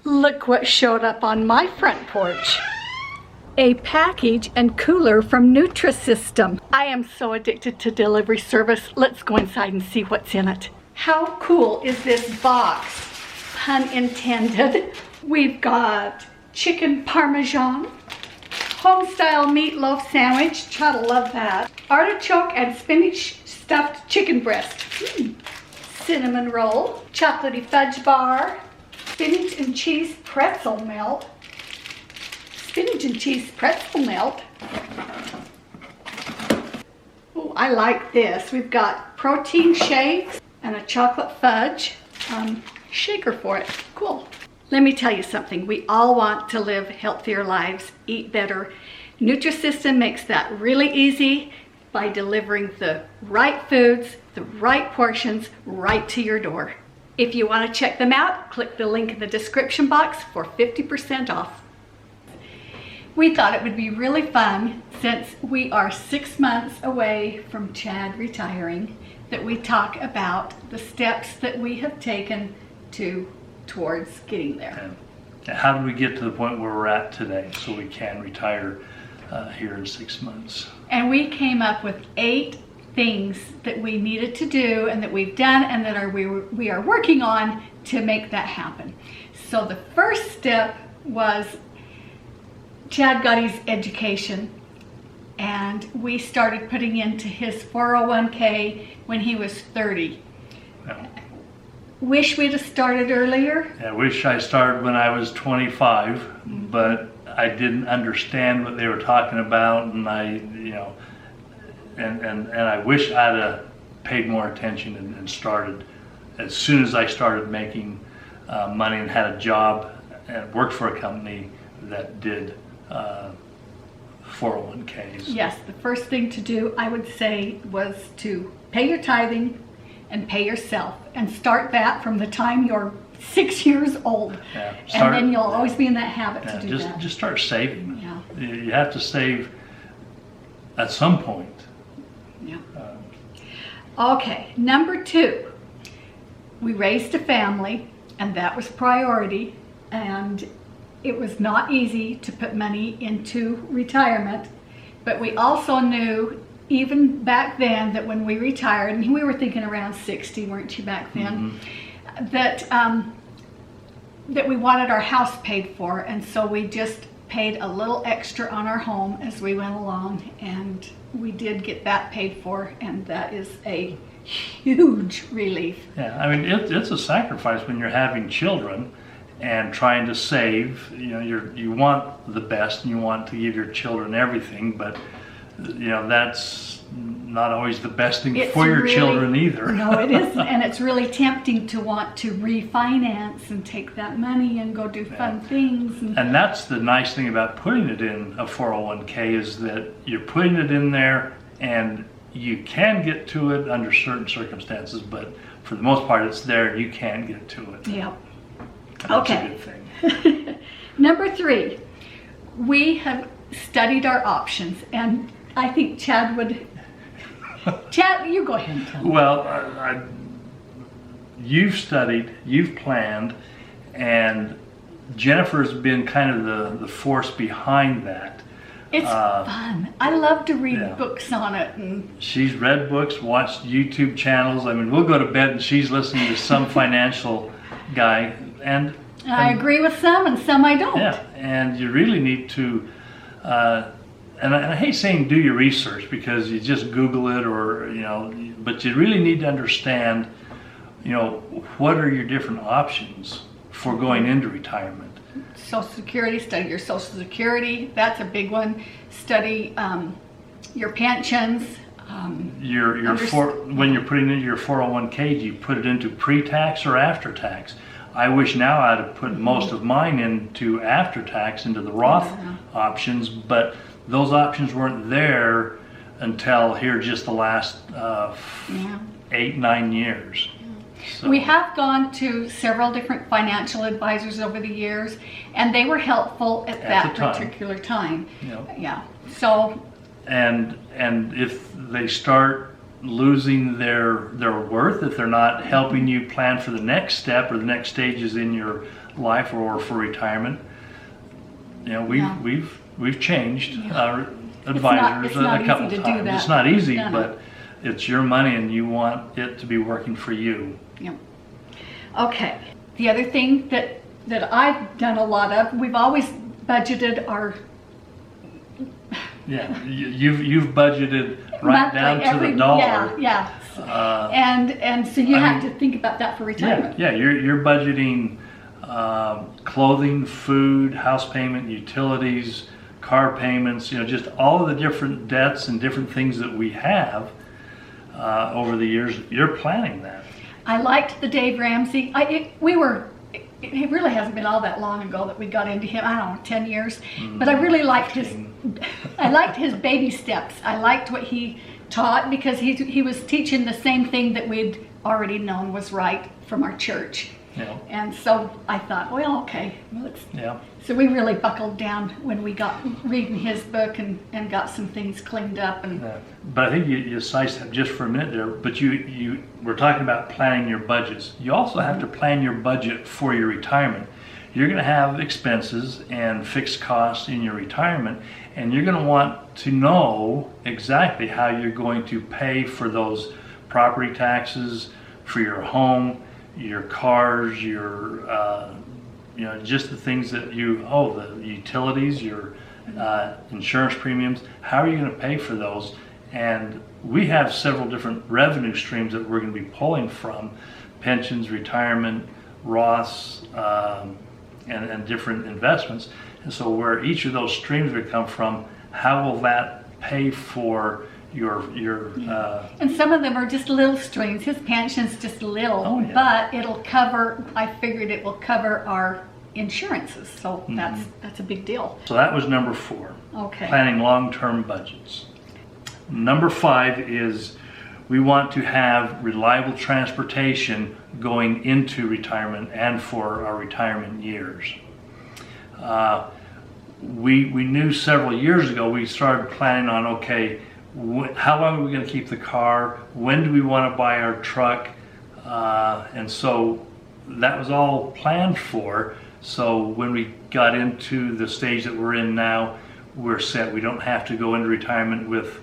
Look what showed up on my front porch. A package and cooler from Nutrisystem. I am so addicted to delivery service. Let's go inside and see what's in it. How cool is this box? Pun intended. We've got chicken parmesan, home-style meatloaf sandwich. Try to love that. Artichoke and spinach stuffed chicken breast. Cinnamon roll, chocolatey fudge bar, spinach and cheese pretzel melt. Spinach and cheese pretzel melt. Oh, I like this. We've got protein shakes and a chocolate fudge shaker for it. Cool. Let me tell you something. We all want to live healthier lives, eat better. Nutrisystem makes that really easy by delivering the right foods, the right portions, right to your door. If you want to check them out, click the link in the description box for 50% off. We thought it would be really fun, since we are 6 months away from Chad retiring, that we talk about the steps that we have taken towards getting there. And how did we get to the point where we're at today so we can retire here in 6 months? And we came up with 8 things that we needed to do and that we've done and that we are working on to make that happen. So the first step was Chad got his education, and we started putting into his 401k when he was 30. Yeah. Wish we'd have started earlier. I wish I started when I was 25, but I didn't understand what they were talking about, and and I wish I'd have paid more attention and started as soon as I started making money and had a job and worked for a company that did 401ks. Yes, the first thing to do, I would say, was to pay your tithing and pay yourself, and start that from the time you're 6 years old. Yeah, and then you'll always be in that habit to do that. Just start saving. Yeah. You have to save at some point. Yeah. Okay, number 2, we raised a family, and that was priority, and it was not easy to put money into retirement, but we also knew even back then that when we retired, and we were thinking around 60, weren't you, back then, that we wanted our house paid for, and so we just paid a little extra on our home as we went along, and we did get that paid for, and that is a huge relief. Yeah, I mean, it's a sacrifice when you're having children and trying to save. You want the best and you want to give your children everything, but that's not always the best thing for your children either. No, it isn't, and it's really tempting to want to refinance and take that money and go do fun things. And that's the nice thing about putting it in a 401k, is that you're putting it in there and you can get to it under certain circumstances, but for the most part it's there and you can get to it. Yep. That's okay. a good thing. Number 3, we have studied our options, and I think Chad would... Chad, you go ahead and tell me. Well, you've studied, you've planned, and Jennifer's been kind of the force behind that. It's fun. I love to read books on it. And she's read books, watched YouTube channels. I mean, we'll go to bed and she's listening to some financial guy. And I agree with some and some I don't. Yeah, and you really need to, and I hate saying do your research, because you just Google it, or, but you really need to understand, what are your different options for going into retirement. Social Security, study your Social Security. That's a big one. Study your pensions. When you're putting into your 401k, do you put it into pre-tax or after-tax? I wish now I'd have put most of mine into after-tax, into the Roth options, but those options weren't there until here just the last 8-9 years. So. We have gone to several different financial advisors over the years, and they were helpful at that particular time. Yep. Yeah. So. And if they start losing their worth, if they're not helping you plan for the next step or the next stages in your life or for retirement. You know, we've changed our advisors a couple times. It's not easy, but it's your money and you want it to be working for you. Yeah. Okay. The other thing that I've done a lot of, we've always budgeted our you've budgeted right down to the dollar. And so you have to think about that for retirement. You're budgeting clothing, food, house payment, utilities, car payments, you know, just all of the different debts and different things that we have over the years. You're planning that. I liked the Dave Ramsey. It really hasn't been all that long ago that we got into him. I don't know, 10 years. But I really liked his baby steps. I liked what he taught because he was teaching the same thing that we'd already known was right from our church. Yeah. And so I thought, well, okay. So we really buckled down when we got reading his book and got some things cleaned up. But I think you sidestepped just for a minute there, but you were talking about planning your budgets. You also have to plan your budget for your retirement. You're going to have expenses and fixed costs in your retirement, and you're going to want to know exactly how you're going to pay for those property taxes, for your home, your cars, your just the things that the utilities, your insurance premiums. How are you going to pay for those? And we have several different revenue streams that we're going to be pulling from: pensions, retirement, Roths, and different investments. And so where each of those streams would come from, how will that pay for your and some of them are just little streams. His pension's just little, but it'll cover, I figured it will cover our insurances, so that's a big deal. So that was number 4. Okay. Planning long-term budgets. Number 5 is we want to have reliable transportation going into retirement and for our retirement years. We knew several years ago, we started planning on, okay, how long are we going to keep the car? When do we want to buy our truck? And so that was all planned for. So when we got into the stage that we're in now, we're set. We don't have to go into retirement with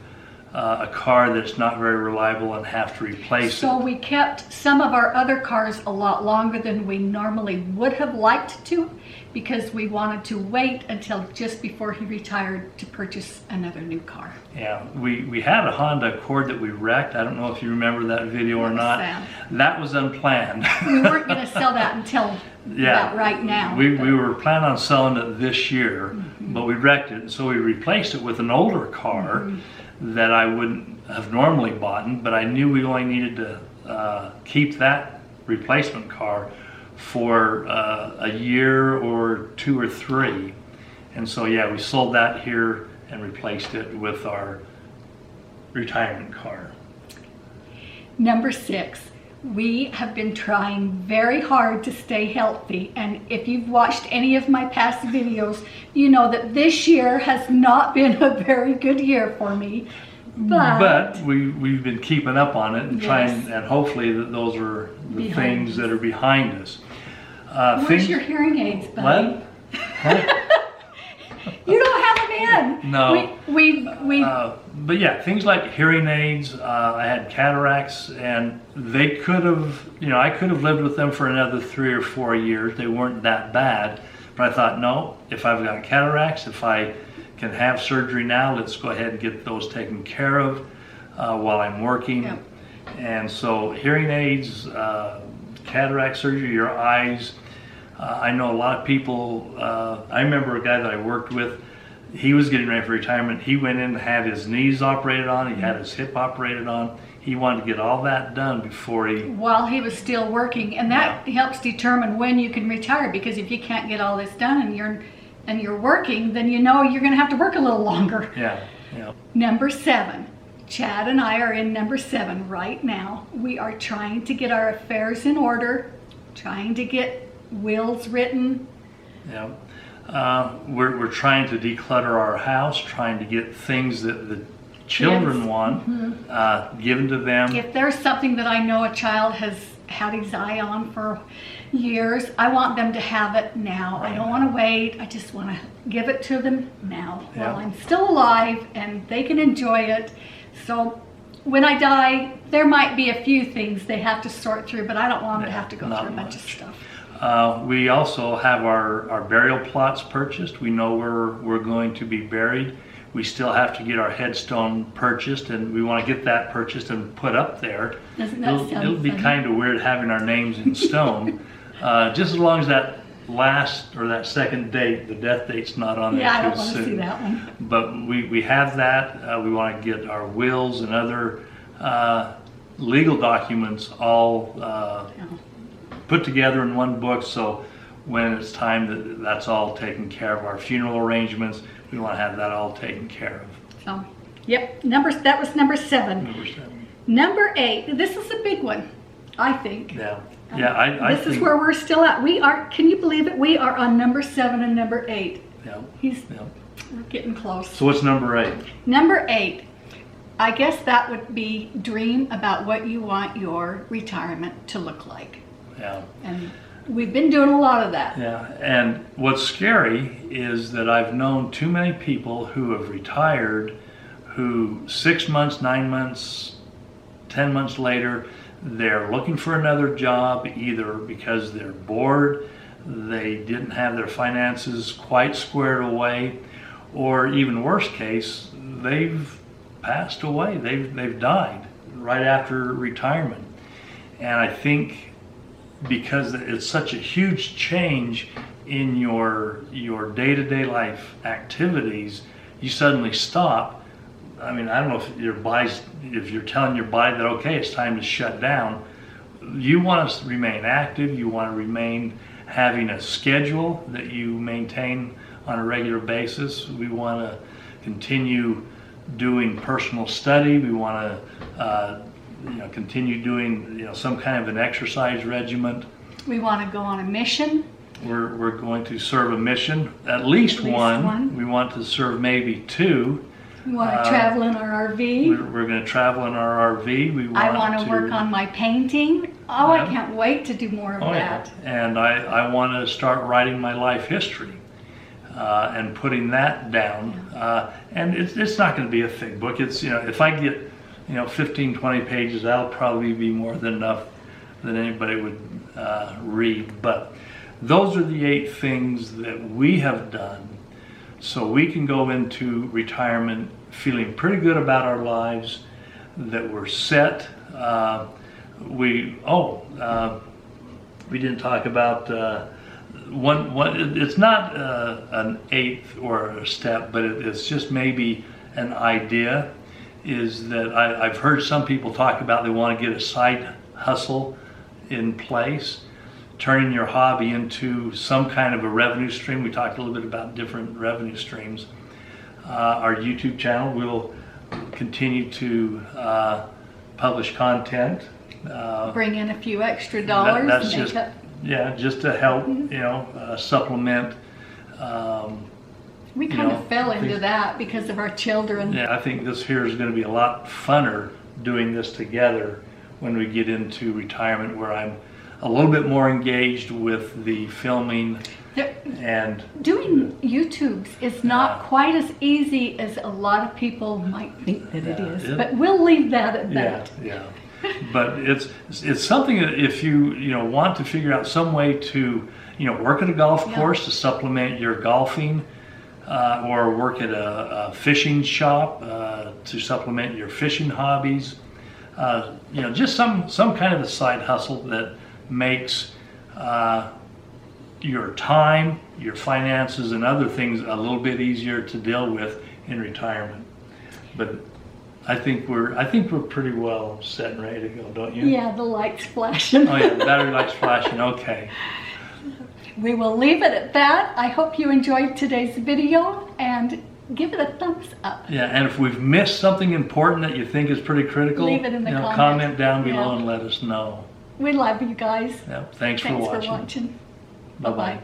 a car that's not very reliable and have to replace it. So we kept some of our other cars a lot longer than we normally would have liked to, because we wanted to wait until just before he retired to purchase another new car. Yeah, we had a Honda Accord that we wrecked. I don't know if you remember that video or not. Sad. That was unplanned. We weren't going to sell that until about right now. We were planning on selling it this year, but we wrecked it. So we replaced it with an older car that I wouldn't have normally bought, but I knew we only needed to keep that replacement car for a year or 2 or 3. And so we sold that here and replaced it with our retirement car. Number 6, we have been trying very hard to stay healthy, and if you've watched any of my past videos, you know that this year has not been a very good year for me. But we've been keeping up on it and trying, and hopefully those are the things that are behind us. Where's your hearing aids, buddy? What? Huh? You don't have them in. No. But things like hearing aids. I had cataracts, and they could have, I could have lived with them for another 3 or 4 years. They weren't that bad. But I thought, no, if I've got cataracts, if I can have surgery now, let's go ahead and get those taken care of while I'm working. Yep. And so hearing aids, cataract surgery, your eyes. I know a lot of people, I remember a guy that I worked with, he was getting ready for retirement. He went in and had his knees operated on, he had his hip operated on. He wanted to get all that done before while he was still working, and that helps determine when you can retire, because if you can't get all this done and you're working, then you're going to have to work a little longer. Yeah. Number 7. Chad and I are in number 7 right now. We are trying to get our affairs in order, trying to get wills written. Yeah. We're trying to declutter our house, trying to get things that the children want given to them. If there's something that I know a child has had his eye on for years. I want them to have it now. I don't want to wait. I just want to give it to them now while I'm still alive and they can enjoy it. So when I die, there might be a few things they have to sort through, but I don't want them to have to go through a bunch of stuff. We also have our burial plots purchased. We know where we're going to be buried. We still have to get our headstone purchased, and we want to get that purchased and put up there. It'll be kind of weird having our names in stone. Just as long as that last or that second date, the death date's not on there too soon. Yeah, I don't want to see that one. But we have that. We want to get our wills and other legal documents all put together in one book, so when it's time that's all taken care of. Our funeral arrangements, we want to have that all taken care of. So, yep, that was number 7. Number 7. Number 8, this is a big one, I think. Yeah. I this is where we're still at. Can you believe it? We are on number 7 and number 8. Yeah. We're getting close. So what's number 8? Number 8, I guess that would be dream about what you want your retirement to look like. Yeah. And we've been doing a lot of that. Yeah, and what's scary is that I've known too many people who have retired who 6 months, 9 months, 10 months later, they're looking for another job, either because they're bored, they didn't have their finances quite squared away, or even worst case, they've passed away, they've died right after retirement. And I think because it's such a huge change in your day-to-day life activities, you suddenly stop. I mean, I don't know if you're telling your body that, okay, it's time to shut down. You want to remain active. You want to remain having a schedule that you maintain on a regular basis. We want to continue doing personal study. We want to continue doing some kind of an exercise regimen. We want to go on a mission. We're going to serve a mission, at least one. We want to serve maybe 2. We want to travel in our RV. We're going to travel in our RV. I want to work on my painting. Oh, I can't wait to do more of that. Yeah. And I want to start writing my life history and putting that down. And it's not going to be a thick book. It's if I get 15, 20 pages, that'll probably be more than enough that anybody would read. But those are the 8 things that we have done so we can go into retirement feeling pretty good about our lives, that we're set. We didn't talk about one. It's not an 8th or a step, but it's just maybe an idea. Is that I've heard some people talk about they want to get a side hustle in place, turning your hobby into some kind of a revenue stream. We talked a little bit about different revenue streams. Our YouTube channel will continue to publish content. Bring in a few extra dollars. That's just to help supplement. We kind of fell into that because of our children. Yeah, I think this here is going to be a lot funner doing this together when we get into retirement, where I'm a little bit more engaged with the filming. And doing YouTubes is not quite as easy as a lot of people might think that it is. But we'll leave that at that. Yeah. But it's something that if you want to figure out some way to work at a golf course to supplement your golfing, or work at a fishing shop to supplement your fishing hobbies. Just some kind of a side hustle that makes your time, your finances, and other things a little bit easier to deal with in retirement. But I think we're pretty well set and ready to go, don't you? Yeah, the light's flashing. Oh yeah, the battery light's flashing. Okay. We will leave it at that. I hope you enjoyed today's video and give it a thumbs up. Yeah, and if we've missed something important that you think is pretty critical, leave it in the comment down below and let us know. We love you guys. Yep. Thanks for watching. Bye-bye.